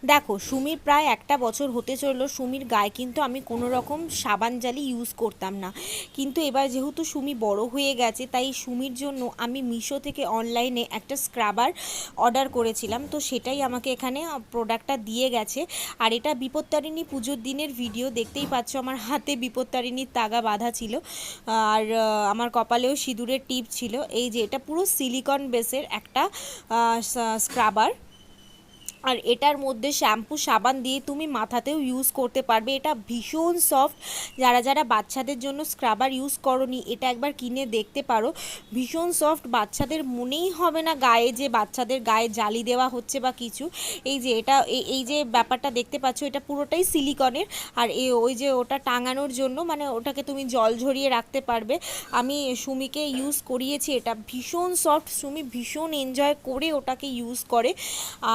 দেখো, সুমির প্রায় একটা বছর হতে চললো। সুমির গায়ে কিন্তু আমি কোনো রকম সাবান জালি ইউজ করতাম না, কিন্তু এবার যেহেতু সুমি বড় হয়ে গেছে, তাই সুমির জন্য আমি মিশো থেকে অনলাইনে একটা স্ক্রাবার অর্ডার করেছিলাম। তো সেটাই আমাকে এখানে প্রোডাক্টটা দিয়ে গেছে। আর এটা বিপত্তারিণী পুজোর দিনের ভিডিও, দেখতেই পাচ্ছ আমার হাতে বিপত্তারিণীর তাগা বাঁধা ছিল, আর আমার কপালেও সিঁদুরের টিপ ছিল। এই যে এটা পুরো সিলিকন বেসের একটা স্ক্রাবার, আর এটার মধ্যে শ্যাম্পু সাবান দিয়ে তুমি মাথাতেও ইউজ করতে পারবে। এটা ভীষণ সফট। যারা যারা বাচ্চাদের জন্য স্ক্রাবার ইউজ করনি, এটা একবার কিনে দেখতে পারো। ভীষণ সফট, বাচ্চাদের মনেই হবে না গায়ে যে বাচ্চাদের গায়ে জালি দেওয়া হচ্ছে বা কিছু। এই যে এটা এই যে ব্যাপারটা দেখতে পাচ্ছ, এটা পুরোটাই সিলিকনের। আর ওই যে ওটা টাঙানোর জন্য, মানে ওটাকে তুমি জল ঝরিয়ে রাখতে পারবে। আমি সুমিকে ইউজ করিয়েছি, এটা ভীষণ সফট। সুমি ভীষণ এনজয় করে ওটাকে ইউজ করে।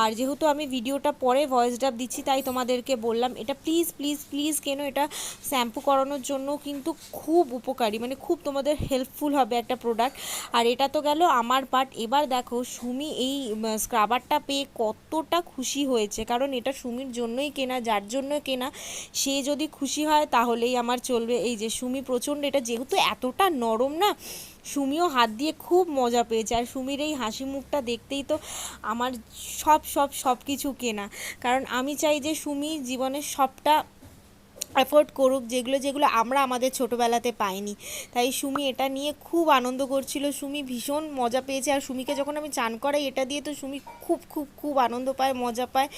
আর যেহেতু আমি ভিডিওটা পরে ভয়েস ডাব দিচ্ছি, তাই তোমাদেরকে বললাম এটা প্লিজ প্লিজ প্লিজ কেন, এটা শ্যাম্পু করানোর জন্য কিন্তু খুব উপকারী, মানে খুব তোমাদের হেল্পফুল হবে একটা প্রোডাক্ট। আর এটা তো গেল আমার পার্ট। এবার দেখো সুমি এই স্ক্রাবারটা পেয়ে কতটা খুশি হয়েছে, কারণ এটা সুমির জন্যই কেনা, যার জন্য কেনা সে যদি খুশি হয় তাহলেই আমার চলবে। এই যে সুমি প্রচণ্ড, এটা যেহেতু এতটা নরম না, সুমিও হাত দিয়ে খুব মজা পেয়েছে। আর সুমির এই হাসি মুখটা দেখতেই তো আমার সব সব সব কিছু কেনা, কারণ আমি চাই যে সুমি জীবনের সবটা অ্যাফোর্ড করুক, যেগুলো যেগুলো আমরা আমাদের ছোটোবেলাতে পাইনি। তাই সুমি এটা নিয়ে খুব আনন্দ করছিল, সুমি ভীষণ মজা পেয়েছে। আর সুমিকে যখন আমি চান করাই এটা দিয়ে, তো সুমি খুব খুব খুব আনন্দ পায়, মজা পায়।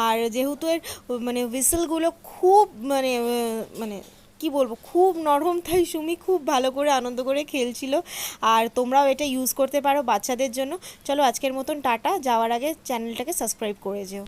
আর যেহেতু এর মানে হুইসেলগুলো খুব মানে মানে কি বলবো, খুব নরম, তাই সুমি খুব ভালো করে আনন্দ করে খেলছিল। আর তোমরাও এটা ইউজ করতে পারো বাচ্চাদের জন্য। চলো আজকের মতন টাটা, যাওয়ার আগে চ্যানেলটাকে সাবস্ক্রাইব করে যেও।